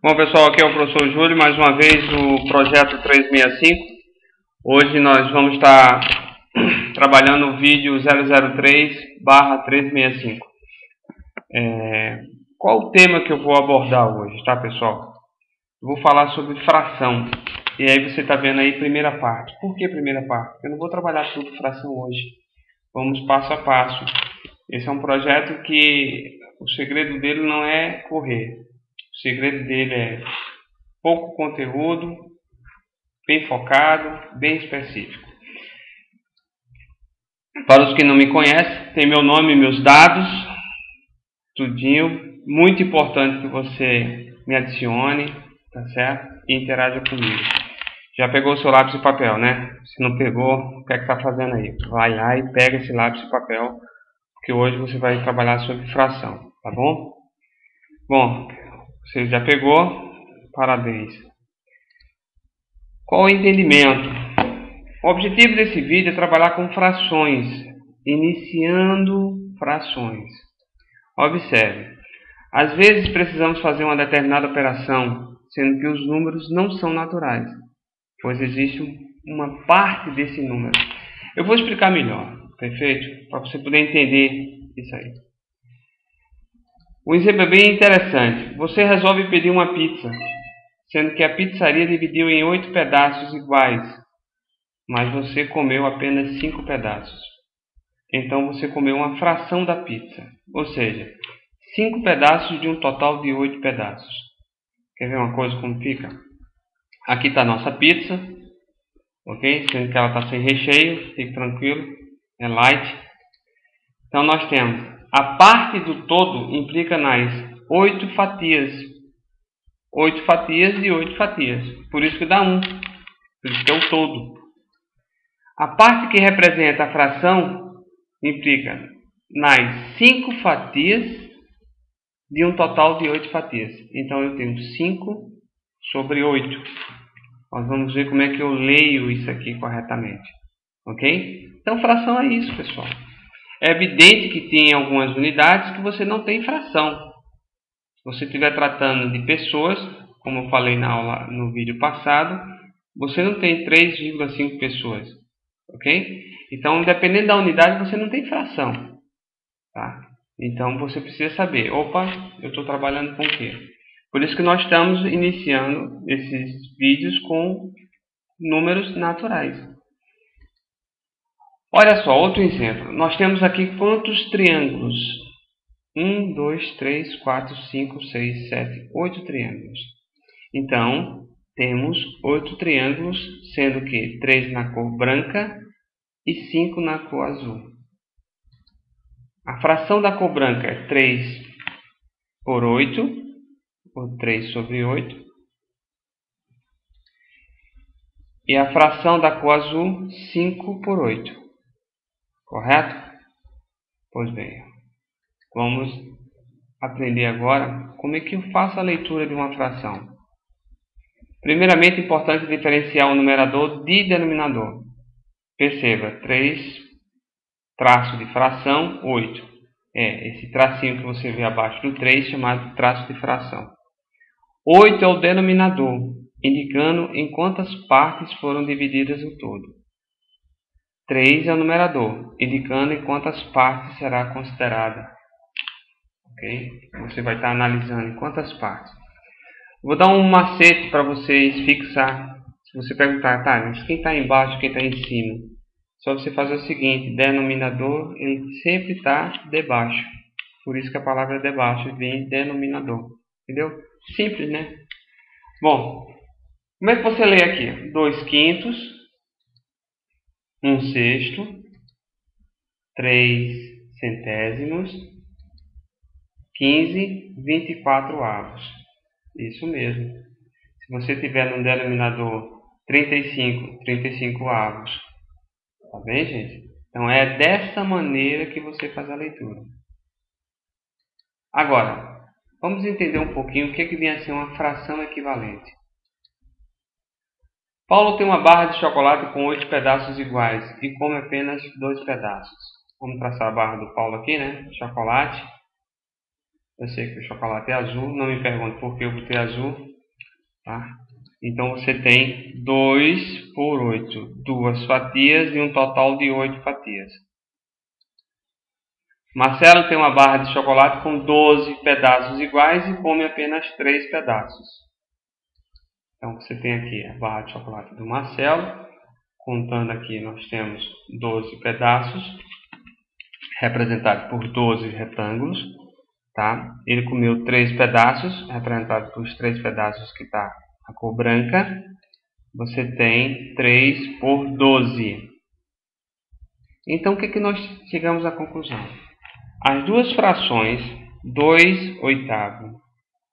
Bom, pessoal, aqui é o professor Júlio, mais uma vez o projeto 365. Hoje nós vamos estar trabalhando o vídeo 003/365. Qual o tema que eu vou abordar hoje, tá, pessoal? Eu vou falar sobre fração. E aí você está vendo aí primeira parte. Por que primeira parte? Porque eu não vou trabalhar tudo fração hoje. Vamos passo a passo. Esse é um projeto que o segredo dele não é correr. O segredo dele é pouco conteúdo, bem focado, bem específico. Para os que não me conhecem, tem meu nome e meus dados, tudinho. Muito importante que você me adicione, tá certo? E interaja comigo. Já pegou o seu lápis e papel, né? Se não pegou, o que é que tá fazendo aí? Vai lá e pega esse lápis e papel, porque hoje você vai trabalhar sobre fração, tá bom? Bom, você já pegou? Parabéns. Qual o entendimento? O objetivo desse vídeo é trabalhar com frações, iniciando frações. Observe, às vezes precisamos fazer uma determinada operação, sendo que os números não são naturais, pois existe uma parte desse número. Eu vou explicar melhor, perfeito? Para você poder entender isso aí. O exemplo é bem interessante. Você resolve pedir uma pizza, sendo que a pizzaria dividiu em 8 pedaços iguais, mas você comeu apenas 5 pedaços. Então você comeu uma fração da pizza, ou seja, 5 pedaços de um total de 8 pedaços. Quer ver uma coisa como fica? Aqui está a nossa pizza, ok? Sendo que ela está sem recheio, fique tranquilo, é light. Então nós temos a parte do todo implica nas 8 fatias. 8 fatias e 8 fatias. Por isso que dá 1. Por isso que é o todo. A parte que representa a fração implica nas 5 fatias de um total de 8 fatias. Então eu tenho 5 sobre 8. Nós vamos ver como é que eu leio isso aqui corretamente. Ok? Então fração é isso, pessoal. É evidente que tem algumas unidades que você não tem fração. Se você estiver tratando de pessoas, como eu falei na aula no vídeo passado, você não tem 3,5 pessoas. Ok? Então, dependendo da unidade, você não tem fração. Tá? Então, você precisa saber, opa, eu estou trabalhando com o quê? Por isso que nós estamos iniciando esses vídeos com números naturais. Olha só, outro exemplo. Nós temos aqui quantos triângulos? 1, 2, 3, 4, 5, 6, 7, 8 triângulos. Então, temos 8 triângulos, sendo que 3 na cor branca e 5 na cor azul. A fração da cor branca é 3 por 8, ou 3 sobre 8. E a fração da cor azul, 5 por 8. Correto? Pois bem, vamos aprender agora como é que eu faço a leitura de uma fração. Primeiramente, é importante diferenciar o numerador de denominador. Perceba, 3, traço de fração, 8. É esse tracinho que você vê abaixo do 3, chamado de traço de fração. 8 é o denominador, indicando em quantas partes foram divididas o todo. 3 é o numerador, indicando em quantas partes será considerada. Ok? Você vai estar analisando em quantas partes. Vou dar um macete para vocês fixar. Se você perguntar, tá, mas quem está embaixo, quem está em cima? Só você fazer o seguinte, denominador, ele sempre está debaixo. Por isso que a palavra debaixo vem denominador. Entendeu? Simples, né? Bom, como é que você lê aqui? 2 quintos, 1 sexto, 3 centésimos, 15, 24 avos. Isso mesmo. Se você tiver no denominador 35 avos. Tá bem, gente? Então é dessa maneira que você faz a leitura. Agora, vamos entender um pouquinho o que vem a ser uma fração equivalente. Paulo tem uma barra de chocolate com 8 pedaços iguais e come apenas 2 pedaços. Vamos traçar a barra do Paulo aqui, né? Chocolate. Eu sei que o chocolate é azul, não me pergunte por que eu botei azul. tá? Então você tem 2 por 8, 2 fatias e um total de 8 fatias. Marcelo tem uma barra de chocolate com 12 pedaços iguais e come apenas 3 pedaços. Então você tem aqui a barra de chocolate do Marcelo. Contando aqui, nós temos 12 pedaços, representados por 12 retângulos. Tá? Ele comeu 3 pedaços, representados por 3 pedaços que está a cor branca. Você tem 3 por 12. Então, o que nós chegamos à conclusão? As duas frações, 2 oitavos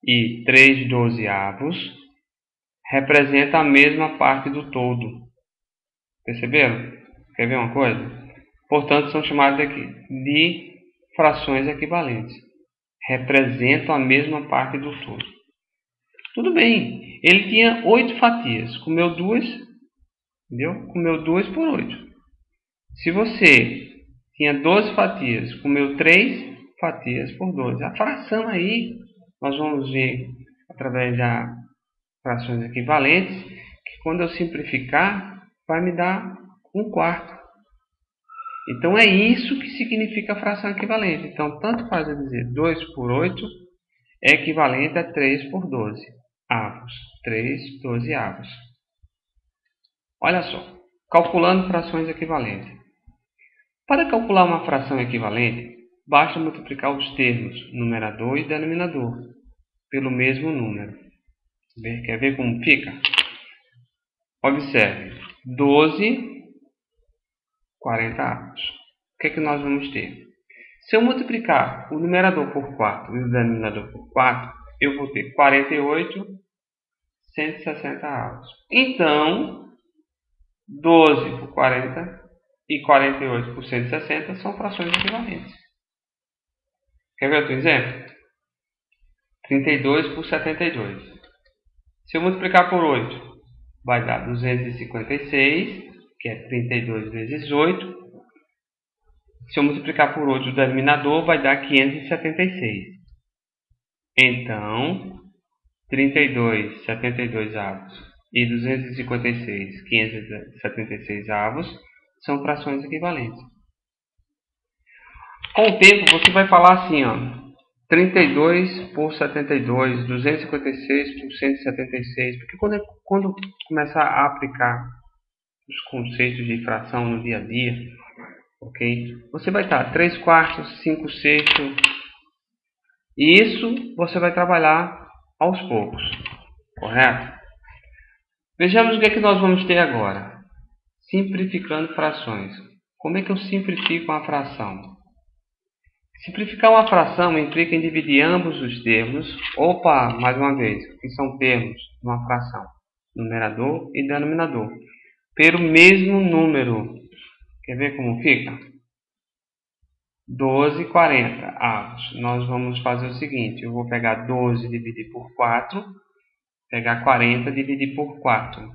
e 3 dozeavos, representam a mesma parte do todo. Perceberam? Quer ver uma coisa? Portanto, são chamadas aqui de frações equivalentes. Representam a mesma parte do todo. Tudo bem. Ele tinha 8 fatias. Comeu 2. Entendeu? Comeu 2 por 8. Se você tinha 12 fatias, comeu 3 fatias por 12. A fração aí, nós vamos ver através das frações equivalentes, que quando eu simplificar, vai me dar 1/4. Então é isso que significa a fração equivalente. Então, tanto faz eu dizer 2 por 8 é equivalente a 3 por 12 avos. 3 dozeavos. Olha só, calculando frações equivalentes. Para calcular uma fração equivalente, basta multiplicar os termos numerador e denominador pelo mesmo número. Quer ver como fica? Observe. 12 40avos. O que é que nós vamos ter? Se eu multiplicar o numerador por 4 e o denominador por 4, eu vou ter 48 160avos. Então, 12 por 40 e 48 por 160 são frações equivalentes. Quer ver outro exemplo? 32 por 72. Se eu multiplicar por 8, vai dar 256, que é 32 vezes 8. Se eu multiplicar por 8 o denominador, vai dar 576. Então, 32 72avos e 256 576avos são frações equivalentes. Com o tempo, você vai falar assim, ó, 32 por 72, 256 por 176, porque quando começar a aplicar os conceitos de fração no dia a dia, ok? Você vai estar 3/4, 5/6, e isso você vai trabalhar aos poucos, correto? Vejamos o que é que nós vamos ter agora. Simplificando frações. Como é que eu simplifico uma fração? Simplificar uma fração implica em dividir ambos os termos. Opa, mais uma vez, que são termos de uma fração, numerador e denominador, pelo mesmo número. Quer ver como fica? 12 40avos. Nós vamos fazer o seguinte, eu vou pegar 12 dividir por 4, pegar 40 dividir por 4.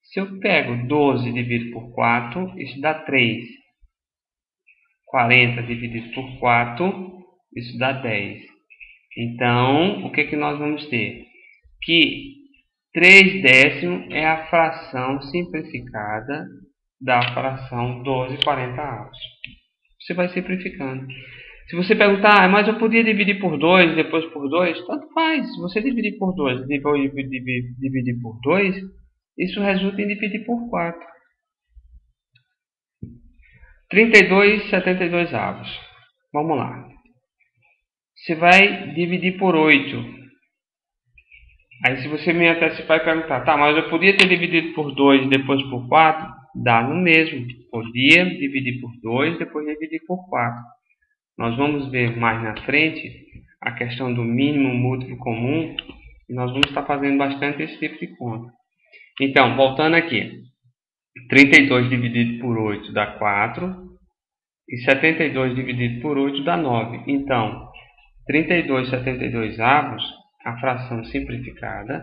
Se eu pego 12 dividido por 4, isso dá 3. 40 dividido por 4, isso dá 10. Então, o que que nós vamos ter? Que 3 décimos é a fração simplificada da fração 12 40avos. Você vai simplificando. Se você perguntar, mas eu podia dividir por 2, depois por 2, tanto faz. Se você dividir por 2 e depois dividir por 2, isso resulta em dividir por 4. 32 72avos. Vamos lá. Você vai dividir por 8. Aí se você me antecipar e perguntar, tá, mas eu podia ter dividido por 2 e depois por 4? Dá no mesmo. Podia dividir por 2 depois dividir por 4. Nós vamos ver mais na frente a questão do mínimo múltiplo comum. E nós vamos estar fazendo bastante esse tipo de conta. Então, voltando aqui. 32 dividido por 8 dá 4. E 72 dividido por 8 dá 9. Então, 32 72avos, a fração simplificada,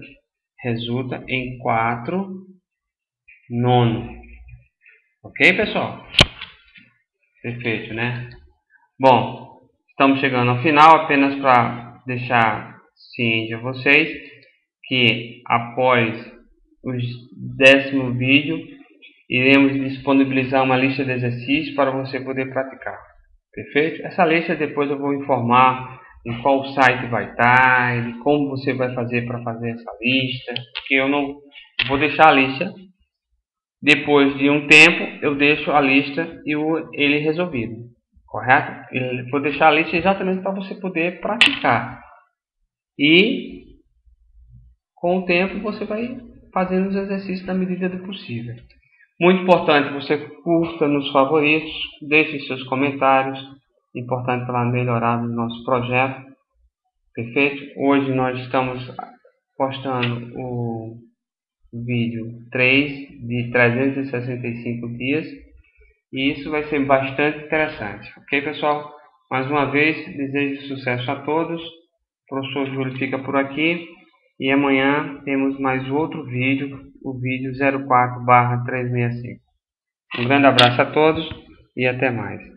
resulta em 4 nono. Ok, pessoal? Perfeito, né? Bom, estamos chegando ao final, apenas para deixar ciente a vocês que após o 10º vídeo iremos disponibilizar uma lista de exercícios para você poder praticar. Perfeito? Essa lista depois eu vou informar em qual site vai estar, e como você vai fazer para fazer essa lista, porque eu não vou deixar a lista. Depois de um tempo eu deixo a lista e ele resolvido, correto? Eu vou deixar a lista exatamente para você poder praticar. E com o tempo você vai fazendo os exercícios na medida do possível. Muito importante, você curta nos favoritos, deixe seus comentários, importante para melhorar o nosso projeto, perfeito? Hoje nós estamos postando o vídeo 3 de 365 dias e isso vai ser bastante interessante, ok pessoal? Mais uma vez, desejo sucesso a todos, o professor Júlio fica por aqui e amanhã temos mais outro vídeo, o vídeo 04/365. Um grande abraço a todos e até mais.